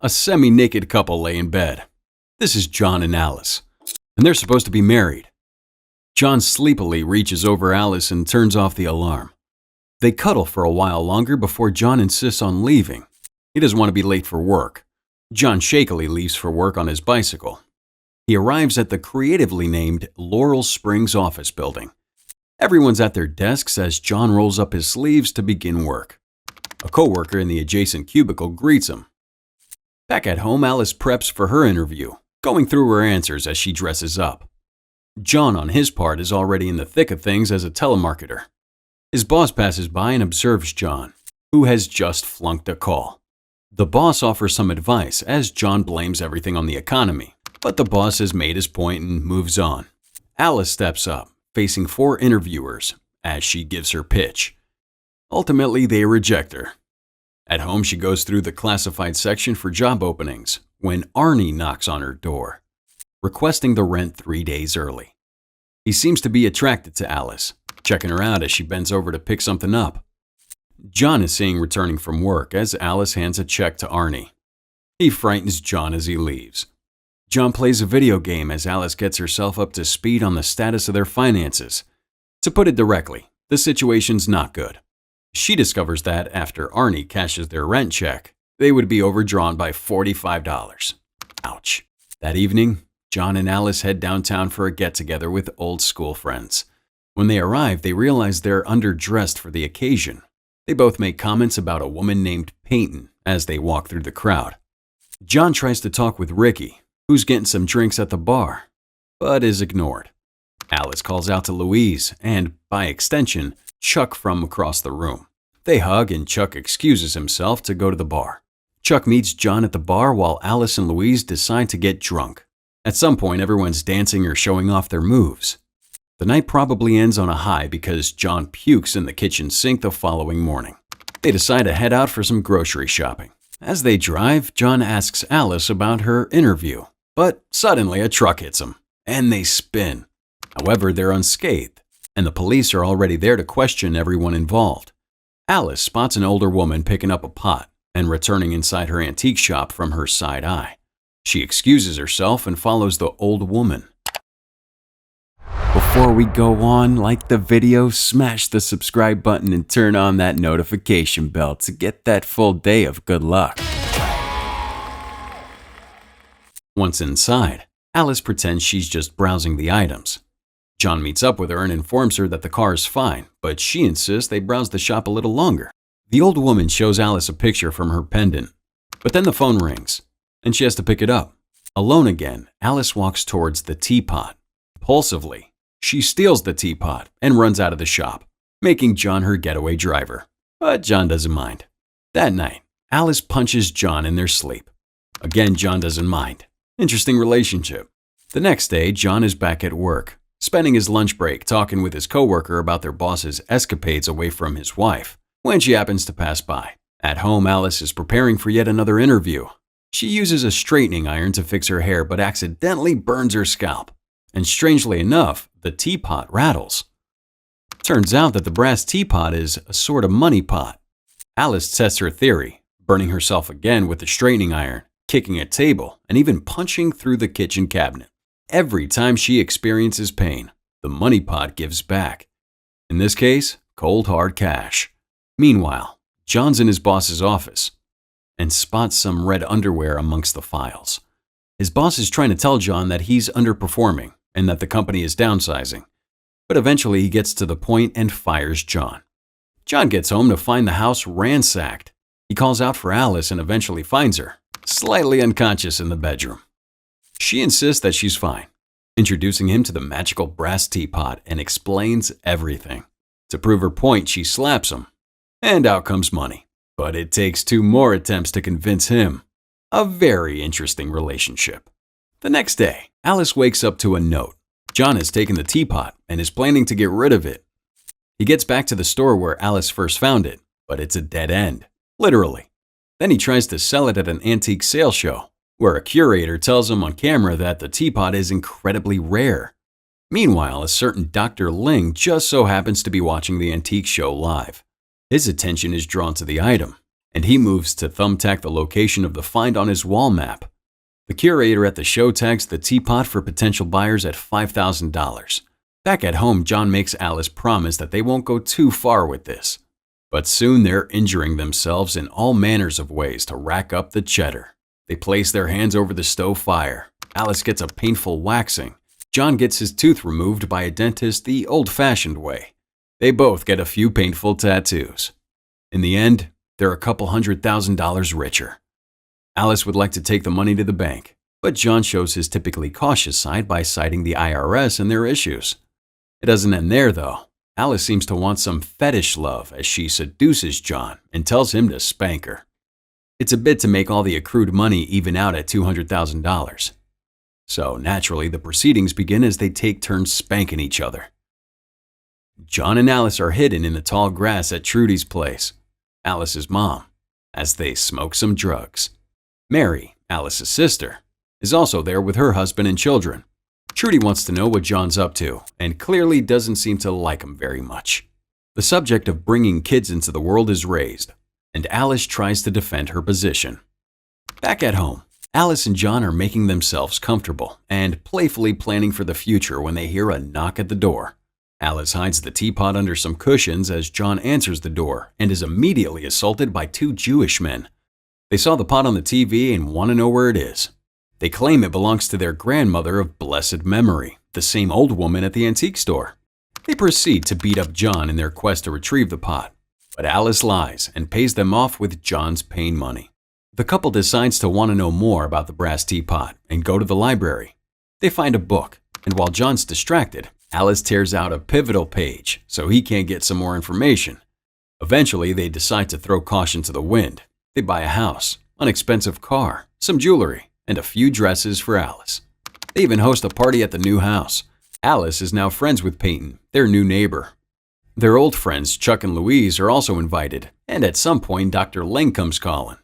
A semi-naked couple lay in bed. This is John and Alice, and they're supposed to be married. John sleepily reaches over Alice and turns off the alarm. They cuddle for a while longer before John insists on leaving. He doesn't want to be late for work. John shakily leaves for work on his bicycle. He arrives at the creatively named Laurel Springs office building. Everyone's at their desks as John rolls up his sleeves to begin work. A coworker in the adjacent cubicle greets him. Back at home, Alice preps for her interview, going through her answers as she dresses up. John, on his part, is already in the thick of things as a telemarketer. His boss passes by and observes John, who has just flunked a call. The boss offers some advice as John blames everything on the economy, but the boss has made his point and moves on. Alice steps up, facing 4 interviewers, as she gives her pitch. Ultimately, they reject her. At home, she goes through the classified section for job openings when Arnie knocks on her door, requesting the rent 3 days early. He seems to be attracted to Alice, checking her out as she bends over to pick something up. John is seen returning from work as Alice hands a check to Arnie. He frightens John as he leaves. John plays a video game as Alice gets herself up to speed on the status of their finances. To put it directly, the situation's not good. She discovers that after Arnie cashes their rent check, they would be overdrawn by $45. Ouch. That evening, John and Alice head downtown for a get-together with old school friends. When they arrive, they realize they're underdressed for the occasion. They both make comments about a woman named Peyton as they walk through the crowd. John tries to talk with Ricky, who's getting some drinks at the bar, but is ignored. Alice calls out to Louise and, by extension, Chuck from across the room. They hug and Chuck excuses himself to go to the bar. Chuck meets John at the bar while Alice and Louise decide to get drunk. At some point, everyone's dancing or showing off their moves. The night probably ends on a high because John pukes in the kitchen sink the following morning. They decide to head out for some grocery shopping. As they drive, John asks Alice about her interview, but suddenly a truck hits them, and they spin. However, they're unscathed, and the police are already there to question everyone involved. Alice spots an older woman picking up a pot and returning inside her antique shop from her side eye. She excuses herself and follows the old woman. Before we go on, like the video, smash the subscribe button and turn on that notification bell to get that full day of good luck. Once inside, Alice pretends she's just browsing the items. John meets up with her and informs her that the car is fine, but she insists they browse the shop a little longer. The old woman shows Alice a picture from her pendant, but then the phone rings, and she has to pick it up. Alone again, Alice walks towards the teapot. Impulsively, she steals the teapot and runs out of the shop, making John her getaway driver. But John doesn't mind. That night, Alice punches John in their sleep. Again, John doesn't mind. Interesting relationship. The next day, John is back at work, spending his lunch break talking with his coworker about their boss's escapades away from his wife, when she happens to pass by. At home, Alice is preparing for yet another interview. She uses a straightening iron to fix her hair but accidentally burns her scalp. And strangely enough, the teapot rattles. Turns out that the brass teapot is a sort of money pot. Alice tests her theory, burning herself again with the straightening iron, kicking a table, and even punching through the kitchen cabinet. Every time she experiences pain, the money pot gives back. In this case, cold hard cash. Meanwhile, John's in his boss's office and spots some red underwear amongst the files. His boss is trying to tell John that he's underperforming and that the company is downsizing, but eventually he gets to the point and fires John. John gets home to find the house ransacked. He calls out for Alice and eventually finds her, slightly unconscious in the bedroom. She insists that she's fine, introducing him to the magical brass teapot and explains everything. To prove her point, she slaps him, and out comes money. But it takes 2 more attempts to convince him. A very interesting relationship. The next day, Alice wakes up to a note. John has taken the teapot and is planning to get rid of it. He gets back to the store where Alice first found it, but it's a dead end, literally. Then he tries to sell it at an antique sale show, where a curator tells him on camera that the teapot is incredibly rare. Meanwhile, a certain Dr. Ling just so happens to be watching the antique show live. His attention is drawn to the item, and he moves to thumbtack the location of the find on his wall map. The curator at the show tags the teapot for potential buyers at $5,000. Back at home, John makes Alice promise that they won't go too far with this. But soon they're injuring themselves in all manners of ways to rack up the cheddar. They place their hands over the stove fire. Alice gets a painful waxing. John gets his tooth removed by a dentist the old-fashioned way. They both get a few painful tattoos. In the end, they're a couple $100,000 richer. Alice would like to take the money to the bank, but John shows his typically cautious side by citing the IRS and their issues. It doesn't end there, though. Alice seems to want some fetish love as she seduces John and tells him to spank her. It's a bit to make all the accrued money even out at $200,000. So naturally, the proceedings begin as they take turns spanking each other. John and Alice are hidden in the tall grass at Trudy's place, Alice's mom, as they smoke some drugs. Mary, Alice's sister, is also there with her husband and children. Trudy wants to know what John's up to and clearly doesn't seem to like him very much. The subject of bringing kids into the world is raised, and Alice tries to defend her position. Back at home, Alice and John are making themselves comfortable and playfully planning for the future when they hear a knock at the door. Alice hides the teapot under some cushions as John answers the door and is immediately assaulted by two Jewish men. They saw the pot on the TV and want to know where it is. They claim it belongs to their grandmother of blessed memory, the same old woman at the antique store. They proceed to beat up John in their quest to retrieve the pot, but Alice lies and pays them off with John's pain money. The couple decides to want to know more about the brass teapot and go to the library. They find a book, and while John's distracted, Alice tears out a pivotal page so he can't get some more information. Eventually, they decide to throw caution to the wind. They buy a house, an expensive car, some jewelry, and a few dresses for Alice. They even host a party at the new house. Alice is now friends with Peyton, their new neighbor. Their old friends, Chuck and Louise, are also invited, and at some point, Dr. Ling comes calling.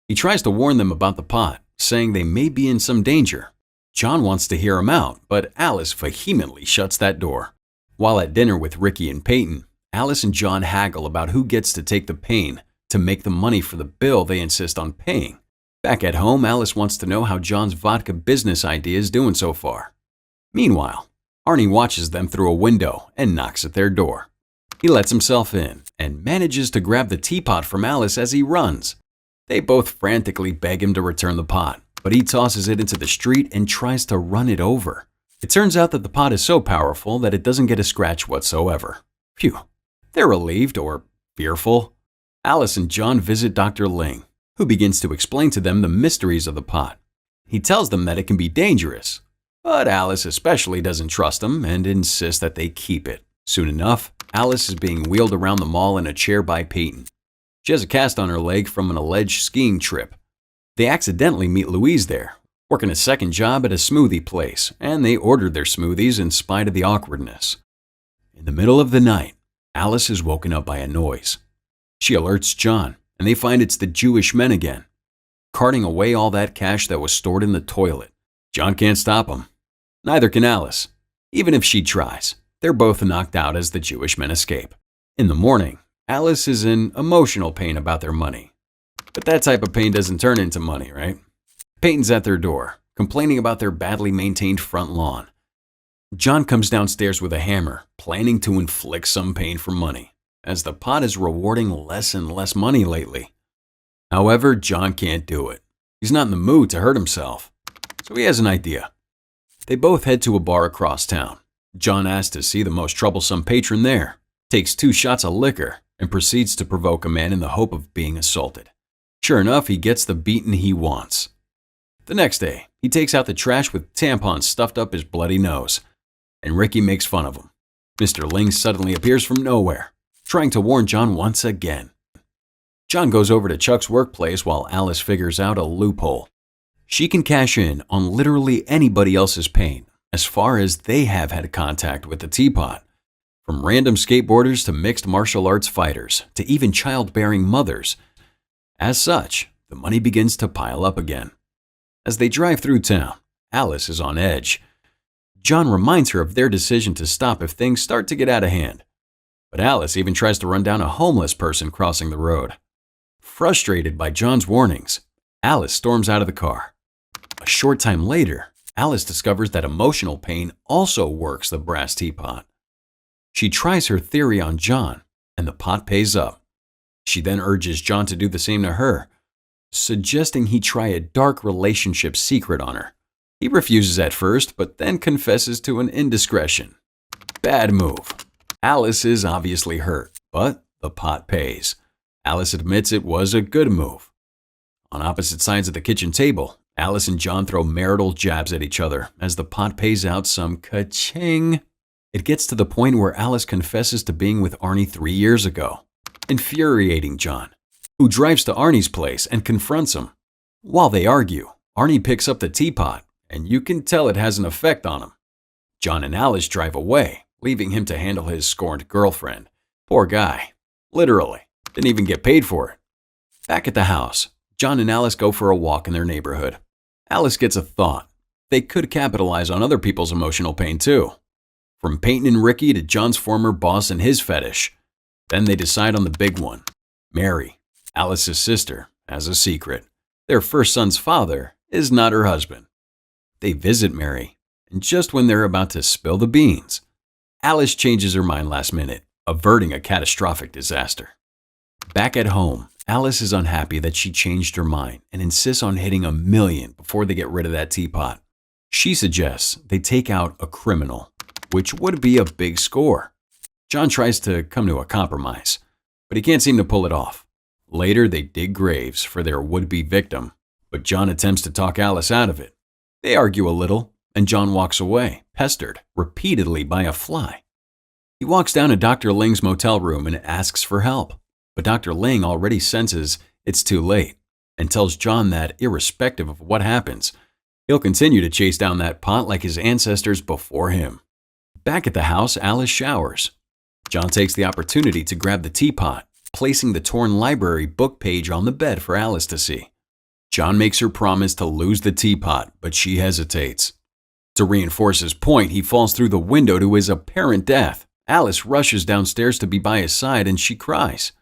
He tries to warn them about the pot, saying they may be in some danger. John wants to hear him out, but Alice vehemently shuts that door. While at dinner with Ricky and Peyton, Alice and John haggle about who gets to take the pain to make the money for the bill they insist on paying. Back at home, Alice wants to know how John's vodka business idea is doing so far. Meanwhile, Arnie watches them through a window and knocks at their door. He lets himself in and manages to grab the teapot from Alice as he runs. They both frantically beg him to return the pot, but he tosses it into the street and tries to run it over. It turns out that the pot is so powerful that it doesn't get a scratch whatsoever. Phew. They're relieved or fearful. Alice and John visit Dr. Ling, who begins to explain to them the mysteries of the pot. He tells them that it can be dangerous, but Alice especially doesn't trust him and insists that they keep it. Soon enough, Alice is being wheeled around the mall in a chair by Peyton. She has a cast on her leg from an alleged skiing trip. They accidentally meet Louise there, working a second job at a smoothie place, and they ordered their smoothies in spite of the awkwardness. In the middle of the night, Alice is woken up by a noise. She alerts John, and they find it's the Jewish men again, carting away all that cash that was stored in the toilet. John can't stop them. Neither can Alice. Even if she tries, they're both knocked out as the Jewish men escape. In the morning, Alice is in emotional pain about their money. But that type of pain doesn't turn into money, right? Peyton's at their door, complaining about their badly maintained front lawn. John comes downstairs with a hammer, planning to inflict some pain for money, as the pot is rewarding less and less money lately. However, John can't do it. He's not in the mood to hurt himself, so he has an idea. They both head to a bar across town. John asks to see the most troublesome patron there, takes 2 shots of liquor, and proceeds to provoke a man in the hope of being assaulted. Sure enough, he gets the beating he wants. The next day, he takes out the trash with tampons stuffed up his bloody nose, and Ricky makes fun of him. Mr. Ling suddenly appears from nowhere, trying to warn John once again. John goes over to Chuck's workplace while Alice figures out a loophole. She can cash in on literally anybody else's pain, as far as they have had contact with the teapot. From random skateboarders to mixed martial arts fighters, to even childbearing mothers. As such, the money begins to pile up again. As they drive through town, Alice is on edge. John reminds her of their decision to stop if things start to get out of hand. But Alice even tries to run down a homeless person crossing the road. Frustrated by John's warnings, Alice storms out of the car. A short time later, Alice discovers that emotional pain also works the brass teapot. She tries her theory on John, and the pot pays up. She then urges John to do the same to her, suggesting he try a dark relationship secret on her. He refuses at first, but then confesses to an indiscretion. Bad move. Alice is obviously hurt, but the pot pays. Alice admits it was a good move. On opposite sides of the kitchen table, Alice and John throw marital jabs at each other as the pot pays out some ka-ching. It gets to the point where Alice confesses to being with Arnie 3 years ago, infuriating John, who drives to Arnie's place and confronts him. While they argue, Arnie picks up the teapot, and you can tell it has an effect on him. John and Alice drive away, leaving him to handle his scorned girlfriend. Poor guy. Literally. Didn't even get paid for it. Back at the house, John and Alice go for a walk in their neighborhood. Alice gets a thought. They could capitalize on other people's emotional pain too. From Peyton and Ricky to John's former boss and his fetish. Then they decide on the big one. Mary, Alice's sister, has a secret. Their first son's father is not her husband. They visit Mary, and just when they're about to spill the beans, Alice changes her mind last minute, averting a catastrophic disaster. Back at home, Alice is unhappy that she changed her mind and insists on hitting $1 million before they get rid of that teapot. She suggests they take out a criminal, which would be a big score. John tries to come to a compromise, but he can't seem to pull it off. Later, they dig graves for their would-be victim, but John attempts to talk Alice out of it. They argue a little, and John walks away, pestered repeatedly by a fly. He walks down to Dr. Ling's motel room and asks for help, but Dr. Ling already senses it's too late and tells John that irrespective of what happens, he'll continue to chase down that pot like his ancestors before him. Back at the house, Alice showers. John takes the opportunity to grab the teapot, placing the torn library book page on the bed for Alice to see. John makes her promise to lose the teapot, but she hesitates. To reinforce his point, he falls through the window to his apparent death. Alice rushes downstairs to be by his side and she cries.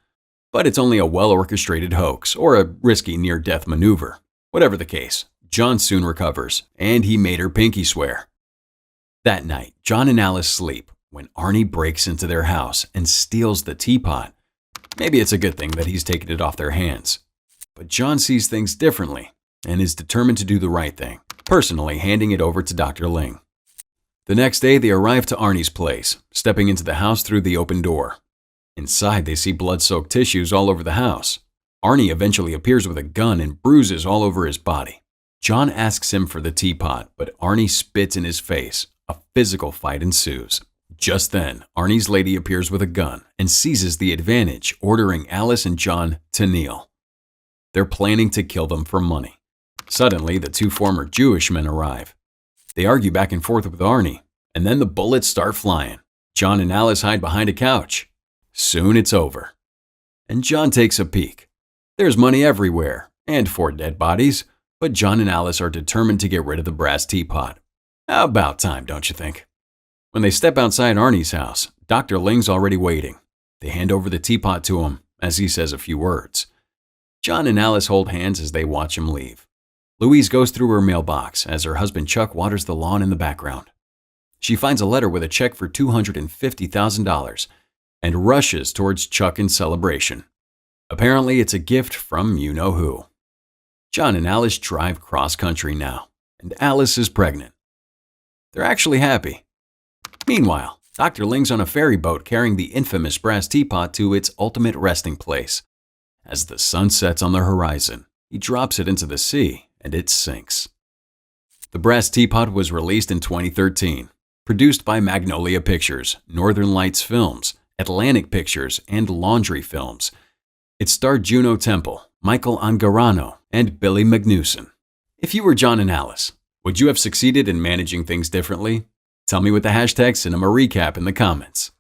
But it's only a well-orchestrated hoax or a risky near-death maneuver. Whatever the case, John soon recovers, and he made her pinky swear. That night, John and Alice sleep when Arnie breaks into their house and steals the teapot. Maybe it's a good thing that he's taken it off their hands. But John sees things differently and is determined to do the right thing, personally handing it over to Dr. Ling. The next day, they arrive to Arnie's place, stepping into the house through the open door. Inside, they see blood-soaked tissues all over the house. Arnie eventually appears with a gun and bruises all over his body. John asks him for the teapot, but Arnie spits in his face. A physical fight ensues. Just then, Arnie's lady appears with a gun and seizes the advantage, ordering Alice and John to kneel. They're planning to kill them for money. Suddenly, the two former Jewish men arrive. They argue back and forth with Arnie, and then the bullets start flying. John and Alice hide behind a couch. Soon it's over. And John takes a peek. There's money everywhere, and 4 dead bodies, but John and Alice are determined to get rid of the brass teapot. About time, don't you think? When they step outside Arnie's house, Dr. Ling's already waiting. They hand over the teapot to him as he says a few words. John and Alice hold hands as they watch him leave. Louise goes through her mailbox as her husband Chuck waters the lawn in the background. She finds a letter with a check for $250,000 and rushes towards Chuck in celebration. Apparently, it's a gift from you-know-who. John and Alice drive cross-country now, and Alice is pregnant. They're actually happy. Meanwhile, Dr. Ling's on a ferry boat carrying the infamous brass teapot to its ultimate resting place. As the sun sets on the horizon, he drops it into the sea and it sinks. The Brass Teapot was released in 2013, produced by Magnolia Pictures, Northern Lights Films, Atlantic Pictures, and Laundry Films. It starred Juno Temple, Michael Angarano, and Billy Magnuson. If you were John and Alice, would you have succeeded in managing things differently? Tell me with the hashtag CinemaRecap in the comments.